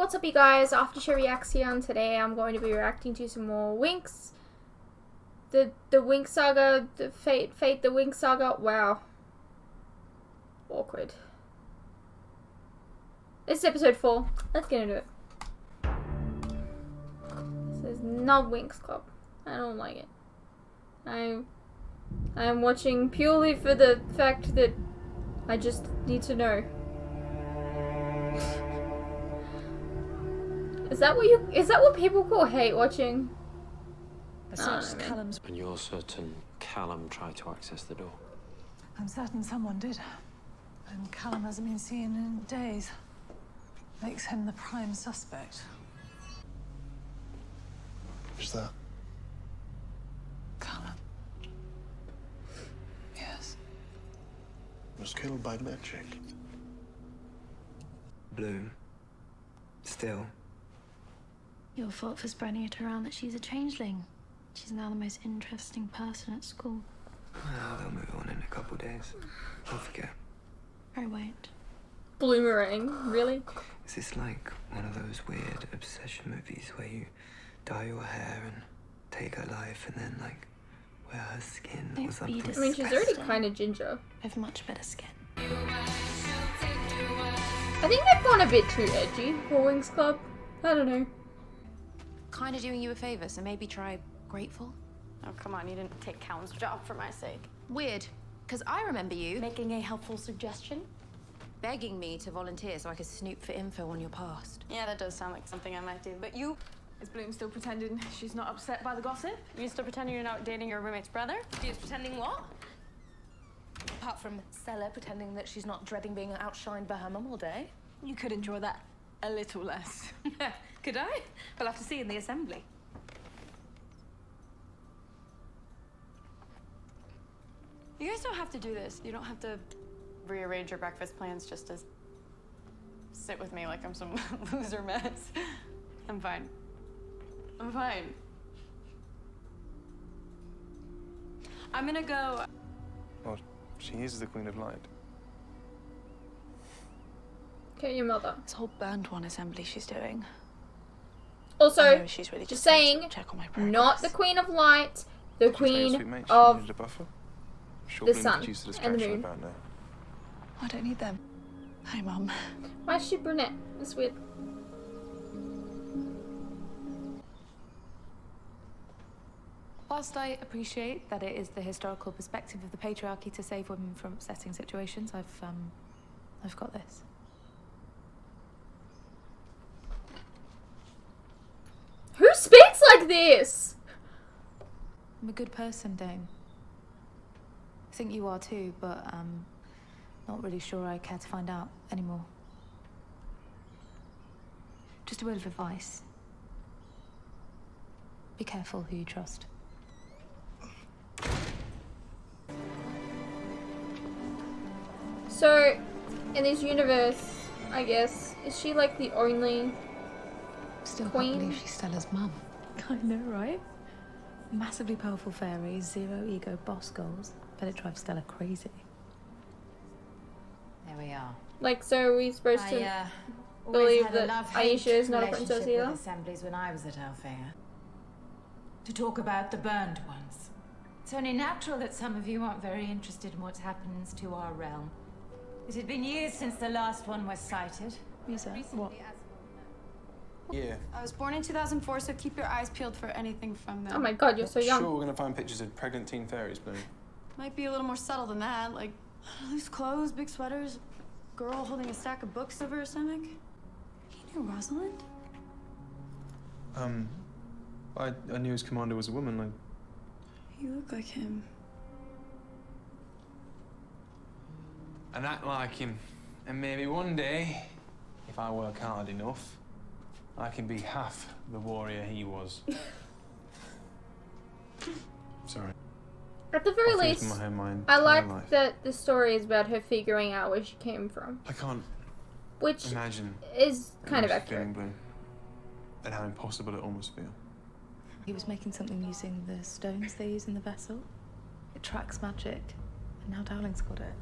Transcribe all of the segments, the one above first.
what's up you guys? After Show Reacts here, and today I'm going to be reacting to some more Winx. The Winx Saga, the Fate the Winx Saga. Wow. Awkward. This is episode 4. Let's get into it. This is not Winx Club. I don't like it. I am watching purely for the fact that I just need to know. Is that what people call hate watching? Callum's. And you're certain Callum tried to access the door? I'm certain someone did. And Callum hasn't been seen in days. Makes him the prime suspect. Who's that? Callum. Yes. Was killed by magic. Bloom. Still. Your fault for spreading it around that she's a changeling. She's now the most interesting person at school. Well, they'll move on in a couple days. I'll forget. I won't. Bloomerang, really? Is this like one of those weird obsession movies where you dye your hair and take her life and then like wear her skin or something? I mean, she's already kind of ginger. I have much better skin. I think they've gone a bit too edgy for Winx Club. I don't know. Kind of doing you a favor, so maybe try grateful. Oh, come on, you didn't take Callum's job for my sake. Weird, because I remember you Making a helpful suggestion? begging me to volunteer so I could snoop for info on your past. Yeah, that does sound like something I might do. But you Is Bloom still pretending she's not upset by the gossip? still pretending you're not dating your roommate's brother? She's pretending what? Apart from Stella pretending that she's not dreading being outshined by her mum all day. You could enjoy that a little less. Could I? We'll have to see in the assembly. You guys don't have to do this. You don't have to rearrange your breakfast plans just to sit with me like I'm some loser mess. I'm fine. I'm fine. I'm gonna go. Well, she is the Queen of Light. Okay, your mother. This whole burned one assembly she's doing. Also, She's really just saying, check on my progress. not the Queen of Light, the Did you tell your Queen sweet mate she of needed a buffer? Sure, the Bloom sun could use the and the distraction moon. about now. I don't need them. Hi, Mum. Why is she brunette? That's weird. Whilst I appreciate that it is the historical perspective of the patriarchy to save women from upsetting situations, I've got this. Who speaks like this? I'm a good person, Dame. I think you are too, but not really sure I care to find out anymore. Just a word of advice. Be careful who you trust. So, in this universe, I guess, is she like the only Still Queen? can't believe she's Stella's mum. I know, right? Massively powerful fairy, zero ego boss goals. Bet it drives Stella crazy. There we are. like? So are we supposed to Always believe had a that love-hate Aisha is not a princess relationship either? with assemblies when I was at Alfea. To talk about the burned ones. It's only natural that some of you aren't very interested in what happens to our realm. It had been years since the last one was sighted. Is that what? Yeah. I was born in 2004, so keep your eyes peeled for anything from them. Oh my god, you're so young. Sure, we're gonna find pictures of pregnant teen fairies, Bloom. Might be a little more subtle than that, like loose clothes, big sweaters, girl holding a stack of books over her stomach. You knew Rosalind? I knew his commander was a woman. Like, You look like him. And act like him. And maybe one day, if I work hard enough, I can be half the warrior he was. sorry. At the very I've least, used my I entire like life. that the story is about her figuring out where she came from, I can't which imagine is it kind of must accurate. feeling Bloom. And how impossible it almost feels. He was making something using the stones they use in the vessel. It tracks magic, and now Dowling's got it.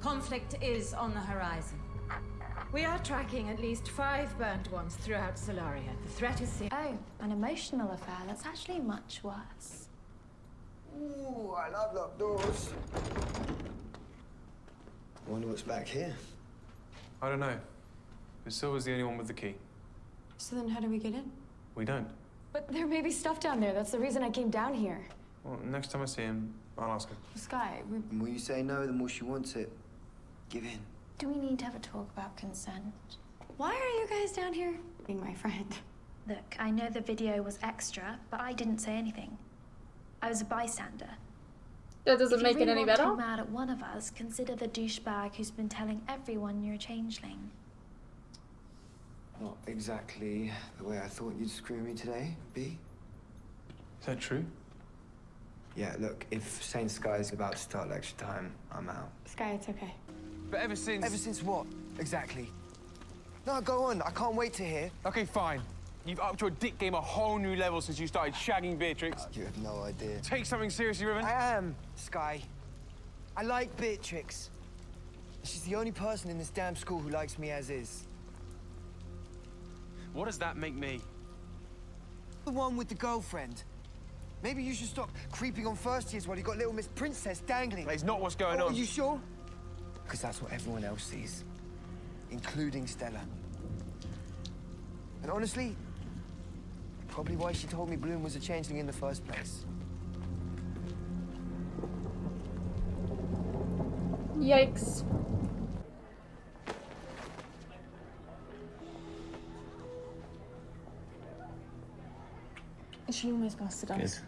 Conflict is on the horizon. We are tracking at least 5 burned ones throughout Solaria. The threat is serious. Oh, an emotional affair. That's actually much worse. Ooh, I love locked doors. I wonder what's back here. I don't know. But Silver's the only one with the key. So then how do we get in? We don't. But there may be stuff down there. That's the reason I came down here. Well, next time I see him, I'll ask him. Sky, we... The more you say no, the more she wants it. Give in. Do we need to have a talk about consent? Why are you guys down here? Being my friend. Look, I know the video was extra, but I didn't say anything. I was a bystander. That doesn't make it any better. If you really want to be mad at one of us, consider the douchebag who's been telling everyone you're a changeling. Not exactly the way I thought you'd screw me today, B. Is that true? Yeah, look, if Saint Sky's about to start lecture time, I'm out. Sky, it's okay. But ever since... Ever since what, exactly? No, go on. I can't wait to hear. Okay, fine. You've upped your dick game a whole new level since you started shagging Beatrix. You have no idea. Take something seriously, Riven. I am, Sky. I like Beatrix. She's the only person in this damn school who likes me as is. What does that make me? The one with the girlfriend. Maybe you should stop creeping on first years while you got little Miss Princess dangling. That's not what's going on. Are you sure? Because that's what everyone else sees, including Stella. And honestly, probably why she told me Bloom was a changeling in the first place. Yikes. She almost busted us.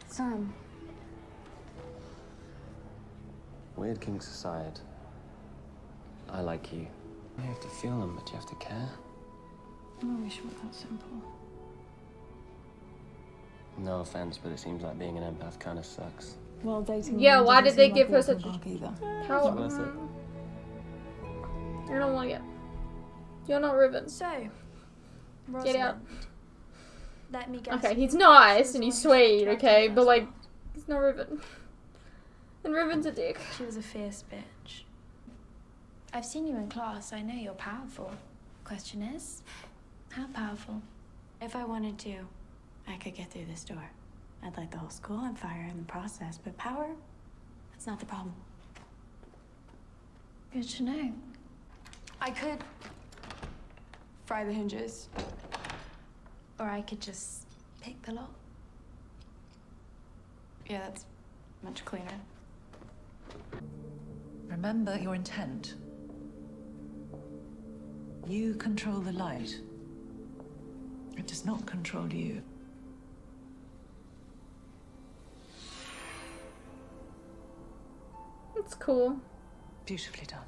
Sam. Weird kinks aside, I like you. You have to feel them, but you have to care. I wish it were that simple. No offense, but it seems like being an empath kind of sucks. Well, dating. Yeah, why did they give her such a either? power? Worth it. I don't like it. You're not Riven. So, Get out. Rosamund, let me guess. Okay, he's nice and he's sweet, okay, but like, he's not Riven. And Riven's a dick. She was a fierce bitch. I've seen you in class. I know you're powerful. Question is, how powerful? If I wanted to, I could get through this door. I'd light the whole school on fire in the process, but power, that's not the problem. Good to know. I could fry the hinges. Or I could just pick the lock. Yeah, that's much cleaner. Remember your intent. You control the light. It does not control you. It's cool. Beautifully done.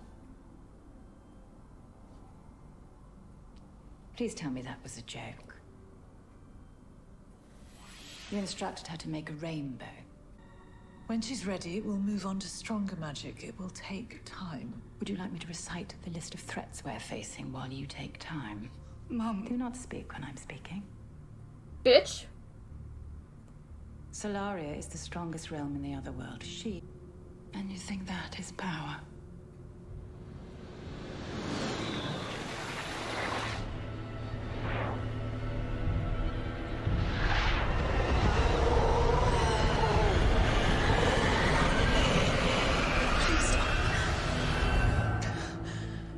Please tell me that was a joke. You instructed her to make a rainbow. When she's ready, we'll move on to stronger magic. It will take time. Would you like me to recite the list of threats we're facing while you take time? Mom. Do not speak when I'm speaking. Bitch. Solaria is the strongest realm in the other world. She... And you think that is power?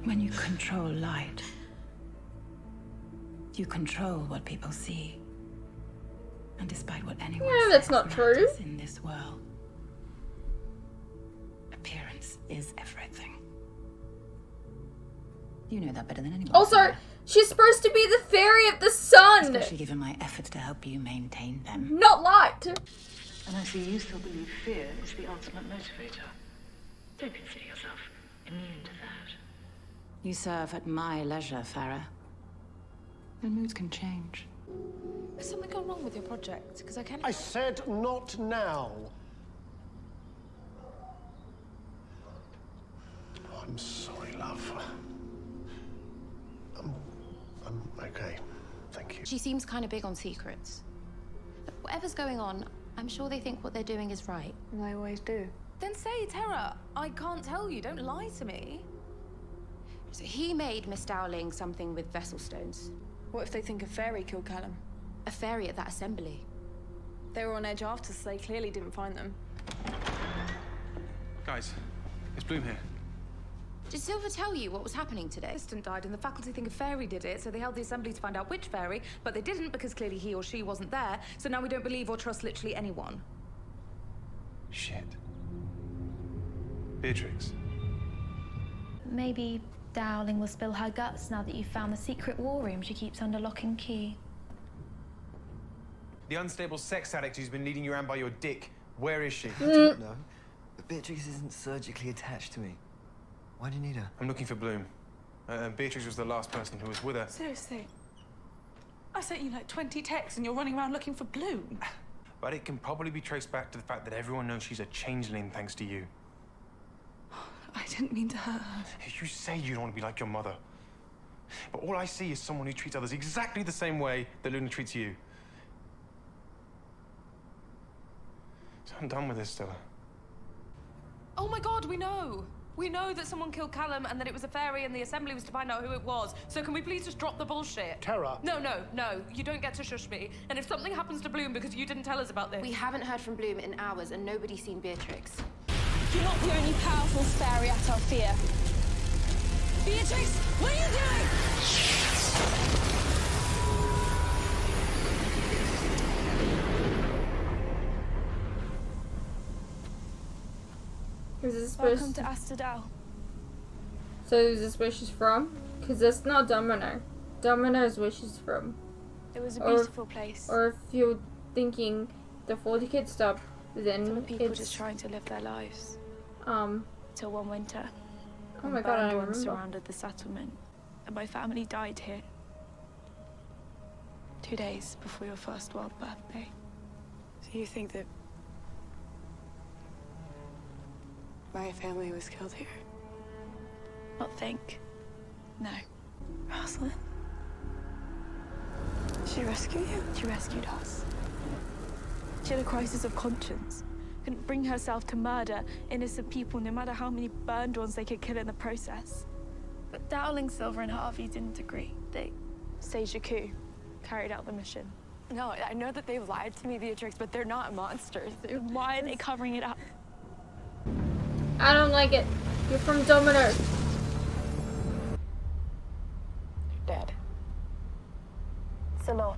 When you control light, you control what people see. And despite what anyone that's says not true. matters in this world, appearance is everything. You know that better than anyone. Also, Sarah. she's supposed to be the fairy of the sun, Especially given my efforts to help you maintain them. not light. And I see you still believe fear is the ultimate motivator. Don't consider yourself immune to that. You serve at my leisure, Farah. And moods can change. Has something gone wrong with your project? Because I can't... I said not now. Oh, I'm sorry, love. I'm okay. Thank you. She seems kind of big on secrets. But whatever's going on, I'm sure they think what they're doing is right. And I always do. Then say, Terra, I can't tell you. Don't lie to me. So he made Miss Dowling something with vessel stones. What if they think a fairy killed Callum? A fairy at that assembly. They were on edge after, so they clearly didn't find them. Guys, it's Bloom here. Did Silver tell you what was happening today? Assistant died and the faculty think a fairy did it, so they held the assembly to find out which fairy, but they didn't because clearly he or she wasn't there, so now we don't believe or trust literally anyone. Shit. Beatrix. Maybe Dowling will spill her guts now that you've found the secret war room she keeps under lock and key. The unstable sex addict who's been leading you around by your dick. Where is she? I don't know. But Beatrix isn't surgically attached to me. Why do you need her? I'm looking for Bloom. Beatrix was the last person who was with her. Seriously? I sent you like 20 texts and you're running around looking for Bloom. But it can probably be traced back to the fact that everyone knows she's a changeling thanks to you. I didn't mean to hurt her. You say you don't want to be like your mother. But all I see is someone who treats others exactly the same way that Luna treats you. So I'm done with this, Stella. Oh my god, we know! We know that someone killed Callum and that it was a fairy and the assembly was to find out who it was. So can we please just drop the bullshit? Tara. No. You don't get to shush me. And if something happens to Bloom because you didn't tell us about this... We haven't heard from Bloom in hours and nobody's seen Beatrix. You're not the only powerful fairy at Alfea. Beatrix, what are you doing? Is this Welcome to Astadal. So is this where she's from? Because that's not Domino. Domino is where she's from. It was a beautiful place. Or if you're thinking the 40 kids stop, then There were people it's just trying to live their lives. Till one winter. Oh my god, I burned remember. surrounded the settlement, and my family died here. 2 days before your first world birthday. So you think that my family was killed here? Not think. No. Rosalind. She rescued you? She rescued us. She had a crisis of conscience. Couldn't bring herself to murder innocent people, no matter how many burned ones they could kill in the process. But Dowling, Silver, and Harvey didn't agree. They staged a coup, carried out the mission. No, I know that they've lied to me, Beatrix, but they're not monsters. Why are they covering it up? I don't like it. You're from Domino. They're dead. It's a lot.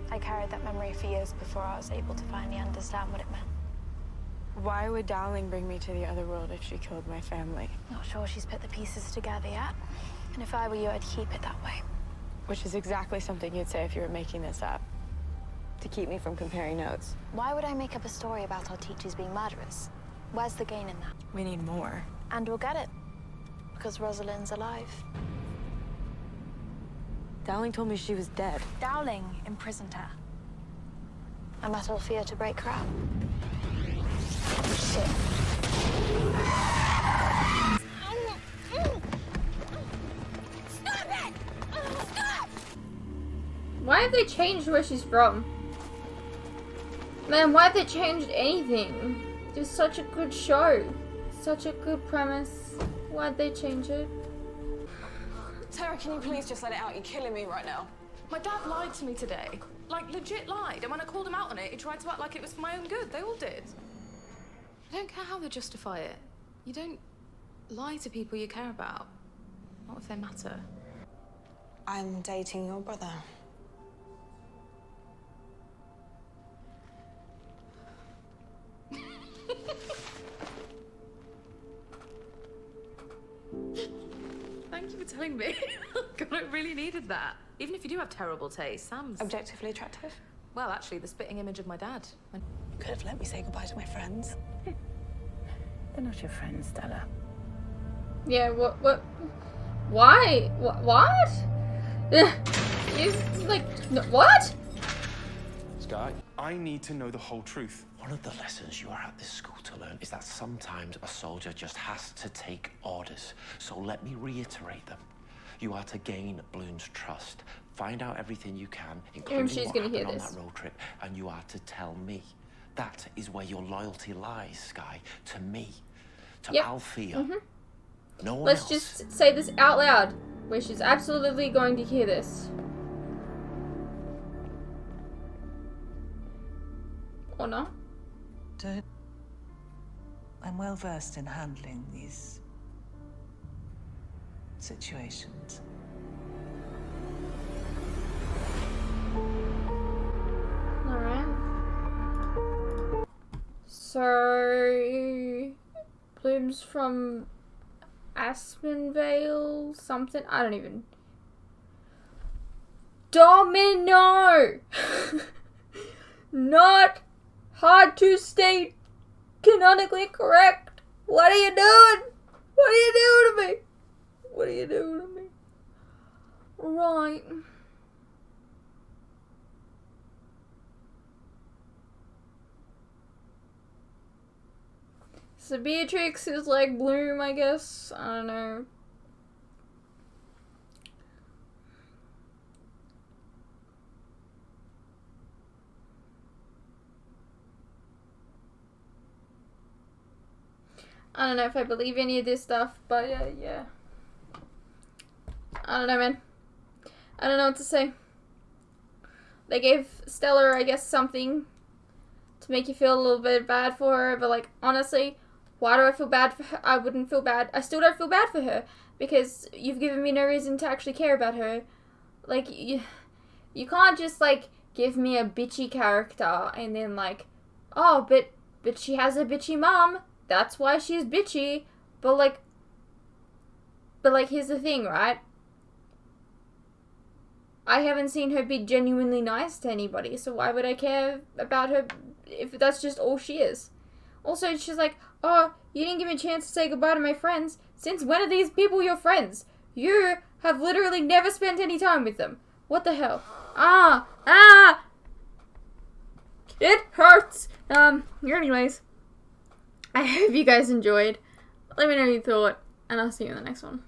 I carried that memory for years before I was able to finally understand what it meant. Why would Dowling bring me to the other world if she killed my family? Not sure she's put the pieces together yet. And if I were you, I'd keep it that way. Which is exactly something you'd say if you were making this up. To keep me from comparing notes. Why would I make up a story about our teachers being murderers? Where's the gain in that? We need more. And we'll get it. Because Rosalind's alive. Dowling told me she was dead. Dowling imprisoned her. I'm at Alfea to break her out. Shit. Stop it! Stop! Why have they changed where she's from? Man, why have they changed anything? It was such a good show. Such a good premise. Why'd they change it? Tara, can you please just let it out? You're killing me right now. My dad lied to me today. Like, legit lied. And when I called him out on it, he tried to act like it was for my own good. They all did. I don't care how they justify it. You don't lie to people you care about. Not if they matter. I'm dating your brother. Thank you for telling me. God, I really needed that. Even if you do have terrible taste, Sam's... Objectively attractive? Well, actually, the spitting image of my dad. You could have let me say goodbye to my friends. They're not your friends, Stella. Yeah, what? Why? What? You, like, what? Sky, I need to know the whole truth. One of the lessons you are at this school to learn is that sometimes a soldier just has to take orders. So let me reiterate them. You are to gain Bloom's trust, find out everything you can, including she's what gonna happened hear on this. that road trip, and you are to tell me. That is where your loyalty lies, Sky. To me. To Yep. Alfea. No one Let's else. just say this out loud, where she's absolutely going to hear this. Or not? I'm well versed in handling these situations. Alright. So, Bloom's from Aspenvale, something. I don't even. Domino! Not hard to state canonically correct. What are you doing? What are you doing to me? What are you doing to me? Right. So Beatrix is like Bloom, I guess. I don't know. I don't know if I believe any of this stuff, but yeah. I don't know, man. I don't know what to say. They gave Stella, I guess, something to make you feel a little bit bad for her, but like, honestly, why do I feel bad for her? I wouldn't feel bad. I still don't feel bad for her, because you've given me no reason to actually care about her. Like, you can't just, like, give me a bitchy character and then, like, oh, but she has a bitchy mom. That's why she's bitchy. But like, here's the thing, right? I haven't seen her be genuinely nice to anybody, so why would I care about her if that's just all she is? Also, she's like, oh, you didn't give me a chance to say goodbye to my friends. Since when are these people your friends? You have literally never spent any time with them. What the hell? It hurts. Anyways, I hope you guys enjoyed. Let me know what you thought, and I'll see you in the next one.